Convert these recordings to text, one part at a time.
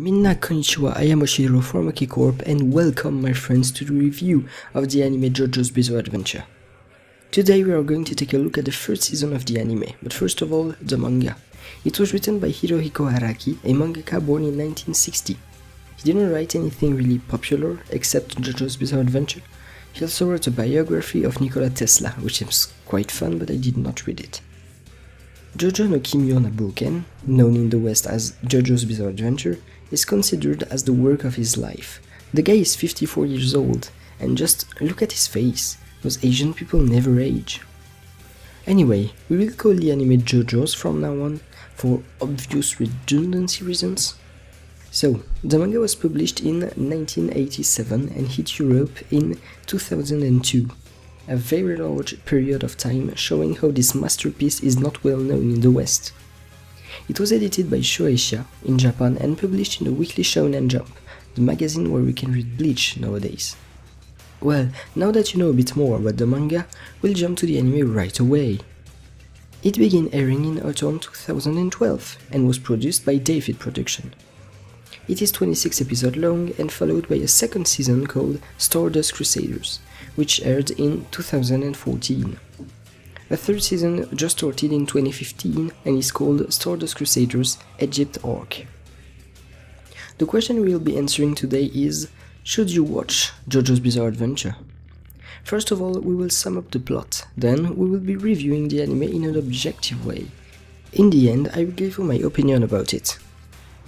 Minna konnichiwa, I am Oshiro from OKeCorp and welcome my friends to the review of the anime Jojo's Bizarre Adventure. Today we are going to take a look at the first season of the anime, but first of all, the manga. It was written by Hirohiko Araki, a mangaka born in 1960. He didn't write anything really popular except Jojo's Bizarre Adventure. He also wrote a biography of Nikola Tesla, which seems quite fun, but I did not read it. Jojo no Kimyo na Bouken, known in the West as Jojo's Bizarre Adventure, is considered as the work of his life. The guy is 54 years old, and just look at his face, those Asian people never age. Anyway, we will call the anime Jojo's from now on, for obvious redundancy reasons. So, the manga was published in 1987 and hit Europe in 2002. A very large period of time showing how this masterpiece is not well known in the West. It was edited by Shueisha in Japan and published in the weekly Shonen Jump, the magazine where we can read Bleach nowadays. Well, now that you know a bit more about the manga, we'll jump to the anime right away. It began airing in autumn 2012 and was produced by David Production. It is 26 episodes long and followed by a second season called Stardust Crusaders, which aired in 2014. A third season just started in 2015 and is called Stardust Crusaders Egypt Arc. The question we will be answering today is, should you watch Jojo's Bizarre Adventure? First of all, we will sum up the plot, then we will be reviewing the anime in an objective way. In the end, I will give you my opinion about it.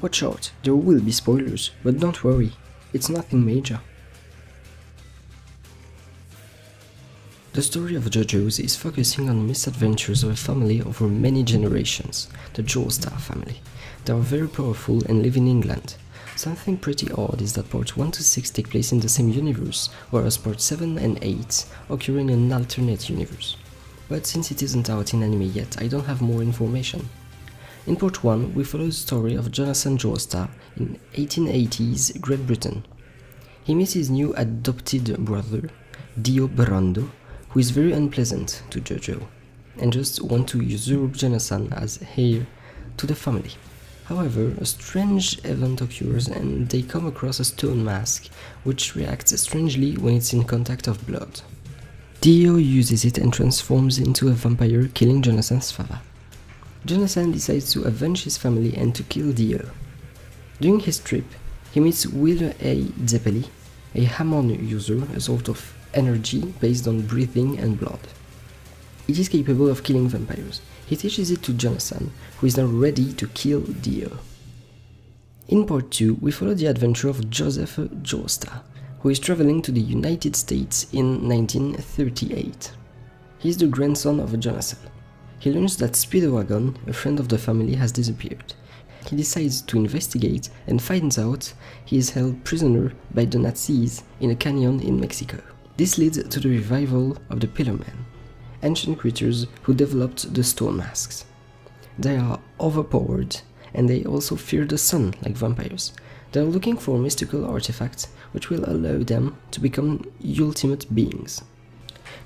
Watch out, there will be spoilers, but don't worry, it's nothing major. The story of Jojo's is focusing on the misadventures of a family over many generations, the Joestar family. They are very powerful and live in England. Something pretty odd is that parts 1 to 6 take place in the same universe, whereas parts 7 and 8 occur in an alternate universe. But since it isn't out in anime yet, I don't have more information. In part 1, we follow the story of Jonathan Joestar in 1880s Great Britain. He meets his new adopted brother, Dio Barando, who is very unpleasant to Jojo, and just wants to usurp Jonathan as heir to the family. However, a strange event occurs and they come across a stone mask, which reacts strangely when it's in contact of blood. Dio uses it and transforms into a vampire, killing Jonathan's father. Jonathan decides to avenge his family and to kill Dio. During his trip, he meets Wheeler A. Zeppeli, a Hammond user, a sort of energy based on breathing and blood. It is capable of killing vampires. He teaches it to Jonathan, who is now ready to kill Dio. In part 2, we follow the adventure of Joseph Joestar, who is traveling to the United States in 1938. He is the grandson of Jonathan. He learns that Speedwagon, a friend of the family, has disappeared. He decides to investigate and finds out he is held prisoner by the Nazis in a canyon in Mexico. This leads to the revival of the Pillar Men, ancient creatures who developed the stone masks. They are overpowered and they also fear the sun like vampires. They are looking for mystical artifacts which will allow them to become ultimate beings.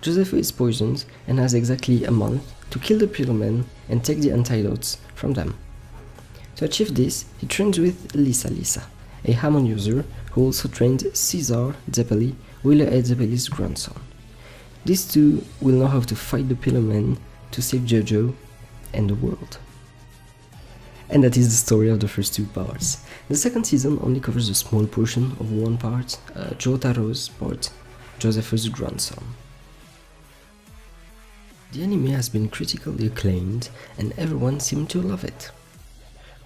Joseph is poisoned and has exactly a month to kill the Pillar Men and take the antidotes from them. To achieve this, he trains with Lisa, a Hammond user who also trained Caesar Zeppeli, Wheeler A. Zeppeli's grandson. These two will know how to fight the Pillar Men to save Jojo and the world. And that is the story of the first two parts. The second season only covers a small portion of one part, Jotaro's part, Joseph's grandson. The anime has been critically acclaimed and everyone seemed to love it.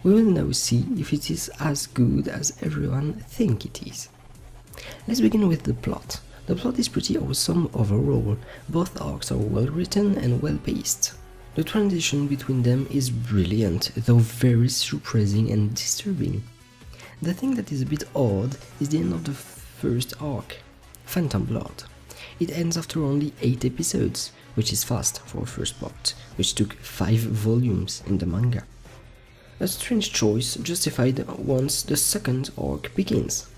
We will now see if it is as good as everyone thinks it is. Let's begin with the plot. The plot is pretty awesome overall. Both arcs are well written and well paced. The transition between them is brilliant, though very surprising and disturbing. The thing that is a bit odd is the end of the first arc, Phantom Blood. It ends after only 8 episodes, which is fast for a first part, which took 5 volumes in the manga. A strange choice justified once the second arc begins.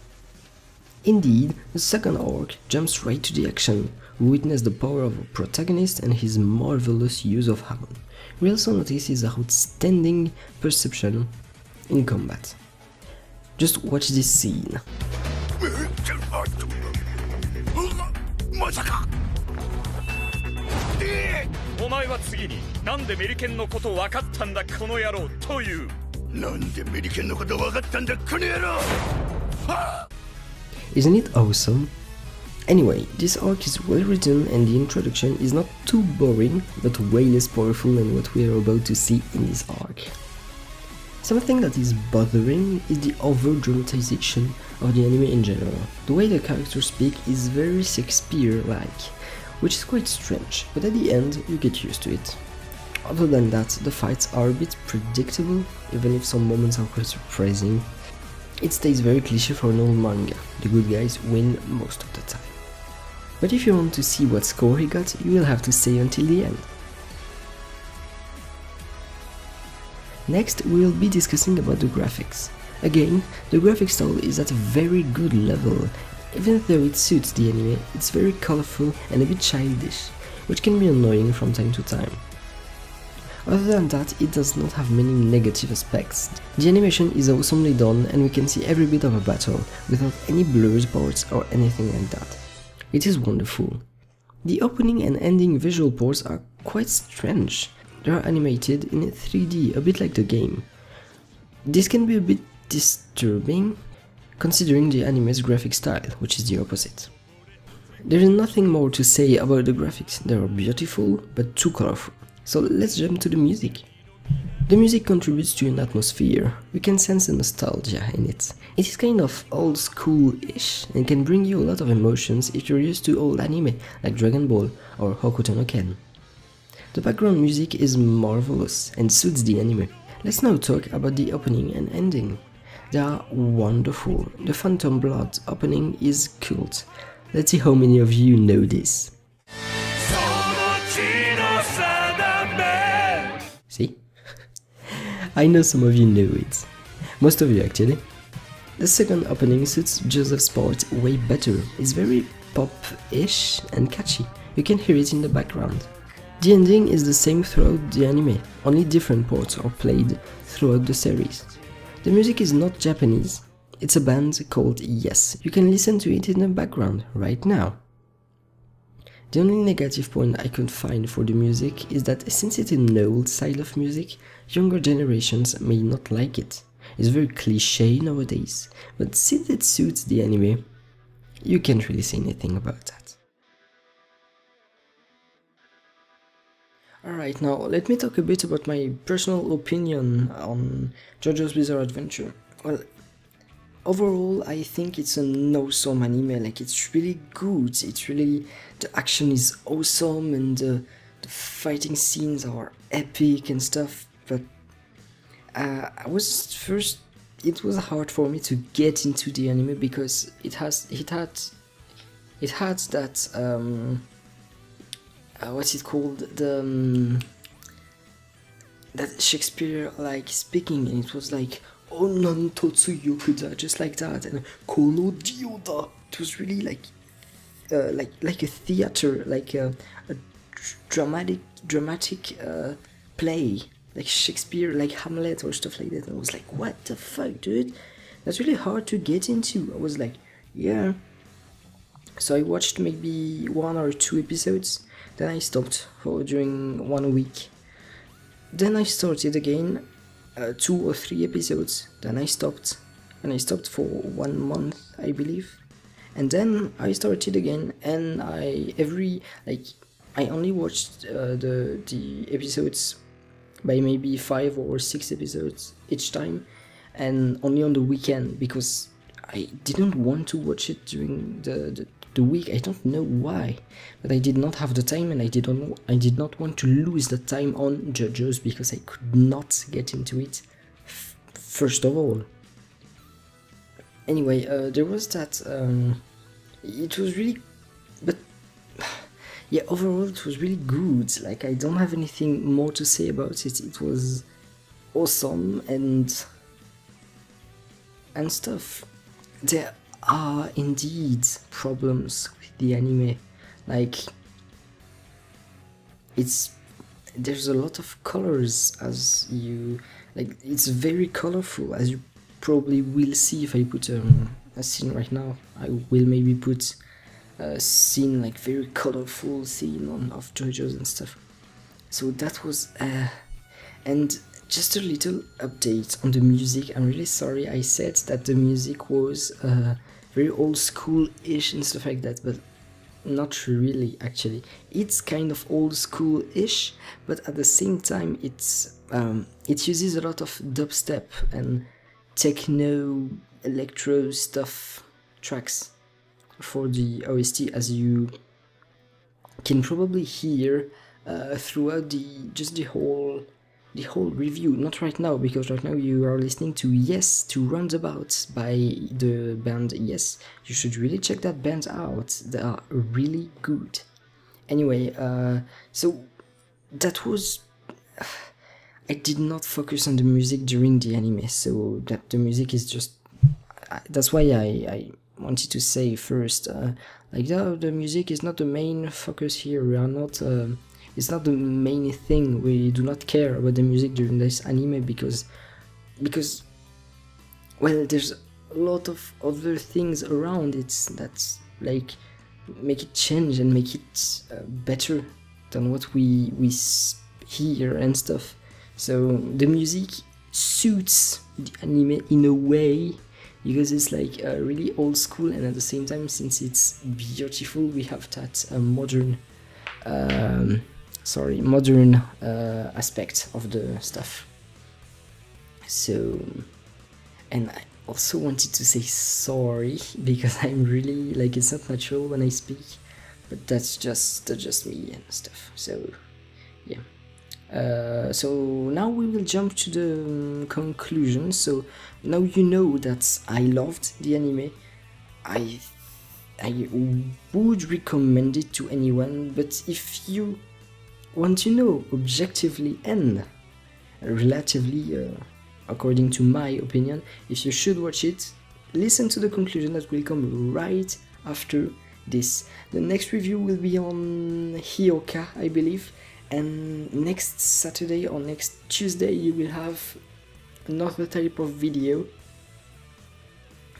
Indeed, the second arc jumps right to the action. We witness the power of a protagonist and his marvelous use of Hammond. We also notice his outstanding perception in combat. Just watch this scene. まさかお前は次になんでメリケンのこと分かったんだこの野郎というなんでメリケンのこと分かったんだこの野郎 Isn't it awesome? Anyway, this arc is well written and the introduction is not too boring, but way less powerful than what we are about to see in this arc. Something that is bothering is the over-dramatization of the anime in general. The way the characters speak is very Shakespeare-like, which is quite strange, but at the end you get used to it. Other than that, the fights are a bit predictable, even if some moments are quite surprising. It stays very cliché for an old manga, the good guys win most of the time. But if you want to see what score he got, you will have to stay until the end. Next, we will be discussing about the graphics. Again, the graphic style is at a very good level. Even though it suits the anime, it's very colorful and a bit childish, which can be annoying from time to time. Other than that, it does not have many negative aspects. The animation is awesomely done and we can see every bit of a battle, without any blurred parts or anything like that. It is wonderful. The opening and ending visual parts are quite strange. They are animated in 3D, a bit like the game. This can be a bit disturbing, considering the anime's graphic style, which is the opposite. There is nothing more to say about the graphics. They are beautiful, but too colorful. So let's jump to the music. The music contributes to an atmosphere. You can sense the nostalgia in it. It is kind of old school-ish and can bring you a lot of emotions if you're used to old anime like Dragon Ball or Hokuto no Ken. The background music is marvelous and suits the anime. Let's now talk about the opening and ending. They are wonderful. The Phantom Blood opening is cult. Let's see how many of you know this. See? I know some of you know it. Most of you actually. The second opening suits Joseph's part way better. It's very pop-ish and catchy. You can hear it in the background. The ending is the same throughout the anime, only different parts are played throughout the series. The music is not Japanese, it's a band called Yes. You can listen to it in the background right now. The only negative point I could find for the music is that since it's an old style of music, younger generations may not like it. It's very cliché nowadays, but since it suits the anime, you can't really say anything about that. Alright, now let me talk a bit about my personal opinion on JoJo's Bizarre Adventure. Well, overall I think it's an awesome anime, like it's really good, the action is awesome and the fighting scenes are epic and stuff, but it was hard for me to get into the anime because it had that what's it called, that Shakespeare like speaking, and it was like Onan Totsu Yokuda, just like that, and Kono Dioda. It was really like a theater, like a dramatic play, like Shakespeare, like Hamlet or stuff like that. And I was like, what the fuck, dude? That's really hard to get into. I was like, yeah. So I watched maybe 1 or 2 episodes. Then I stopped during 1 week. Then I started again, 2 or 3 episodes. Then I stopped, and I stopped for 1 month, I believe. And then I started again, and I only watched the episodes by maybe 5 or 6 episodes each time, and only on the weekend because I didn't want to watch it during the week. I don't know why, but I did not have the time, and I did not want to lose the time on JoJo's because I could not get into it first of all. Anyway, there was that, it was really, but yeah, overall it was really good. Like, I don't have anything more to say about it. It was awesome and stuff. There are indeed problems with the anime, like there's a lot of colors, as you like, it's very colorful, as you probably will see if I put a scene right now. I will maybe put a scene, like very colorful scene of Jojo's and stuff. So that was and just a little update on the music. I'm really sorry I said that the music was very old school-ish and stuff like that, but not really actually. It's kind of old school-ish, but at the same time it uses a lot of dubstep and techno electro stuff tracks for the OST, as you can probably hear throughout the whole review. Not right now, because right now you are listening to Yes to Roundabout by the band Yes. You should really check that band out, they are really good. Anyway, so that was I did not focus on the music during the anime, so that the music is just that's why I wanted to say first, like, oh, the music is not the main focus here. We are not it's not the main thing. We do not care about the music during this anime because well, there's a lot of other things around it that's like make it change and make it better than what we hear and stuff. So the music suits the anime in a way, because it's like really old school, and at the same time, since it's beautiful, we have that modern aspect of the stuff. So, and I also wanted to say sorry, because I'm really, like, it's not natural when I speak, but that's just me and stuff. So yeah. So now we will jump to the conclusion. So now you know that I loved the anime. I would recommend it to anyone, but if you want to know objectively and relatively, according to my opinion, if you should watch it, listen to the conclusion that will come right after this. The next review will be on Hyoka, I believe. And next Saturday or next Tuesday you will have another type of video,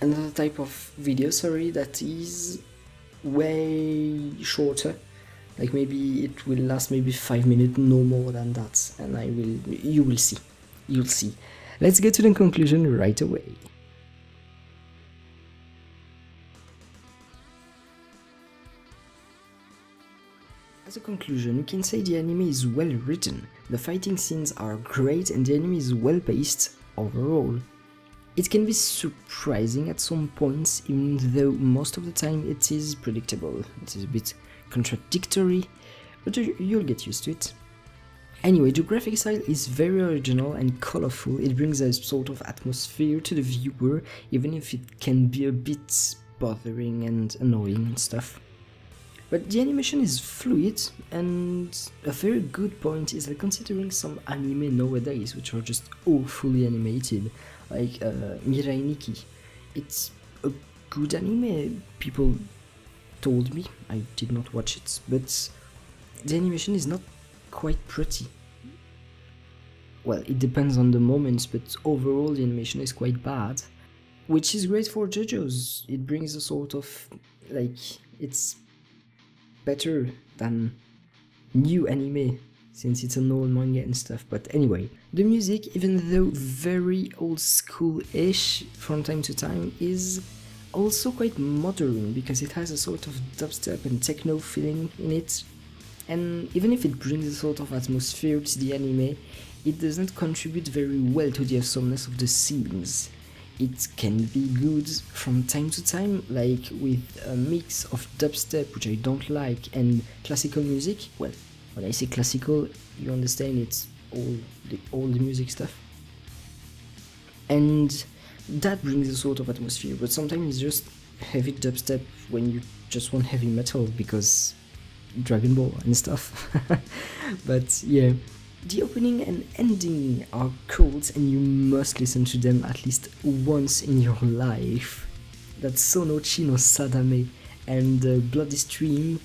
that is way shorter. Like, maybe it will last maybe 5 minutes, no more than that, and you'll see. Let's get to the conclusion right away. As a conclusion, you can say the anime is well written, the fighting scenes are great, and the anime is well paced overall. It can be surprising at some points, even though most of the time it is predictable. It is a bit contradictory, but you'll get used to it. Anyway, the graphic style is very original and colorful. It brings a sort of atmosphere to the viewer, even if it can be a bit bothering and annoying and stuff. But the animation is fluid, and a very good point is that considering some anime nowadays, which are just awfully animated, like Mirai Nikki, it's a good anime, people told me. I did not watch it, but the animation is not quite pretty. Well, it depends on the moments, but overall the animation is quite bad, which is great for Jojo's. It brings a sort of, like, it's better than new anime, since it's an old manga and stuff. But anyway, the music, even though very old school-ish from time to time, is also quite modern, because it has a sort of dubstep and techno feeling in it, and even if it brings a sort of atmosphere to the anime, it doesn't contribute very well to the awesomeness of the scenes. It can be good from time to time, like with a mix of dubstep, which I don't like, and classical music. Well, when I say classical, you understand, it's all the old music stuff. And that brings a sort of atmosphere, but sometimes it's just heavy dubstep when you just want heavy metal, because Dragon Ball and stuff. But yeah. The opening and ending are cult, and you must listen to them at least once in your life. That's Sonochi no Sadame and Bloody Stream,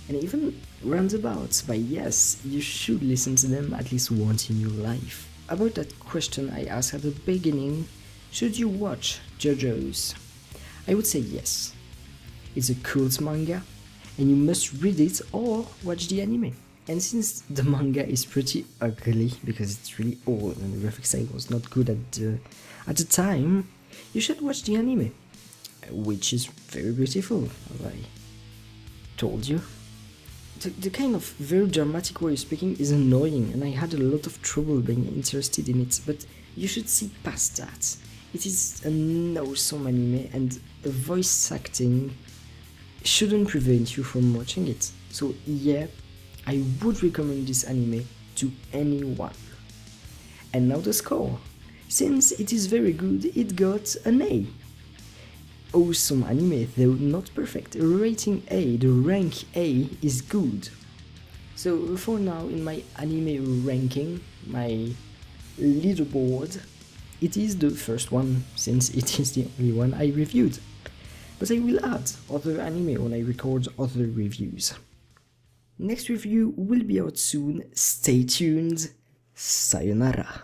and even Roundabouts by Yes. You should listen to them at least once in your life. About that question I asked at the beginning, Should you watch Jojo's? I would say yes. It's a cult manga, and you must read it or watch the anime. And since the manga is pretty ugly because it's really old and the graphic style was not good at the time, you should watch the anime, which is very beautiful, as I told you. The kind of very dramatic way of speaking is annoying, and I had a lot of trouble being interested in it, but you should see past that. It is an awesome anime, and the voice acting shouldn't prevent you from watching it. So yeah, I would recommend this anime to anyone. And now the score. Since it is very good, it got an A. Awesome anime, though not perfect. Rating A, the rank A is good. So for now, in my anime ranking, my leaderboard, it is the first one, since it is the only one I reviewed. But I will add other anime when I record other reviews. Next review will be out soon, stay tuned, sayonara.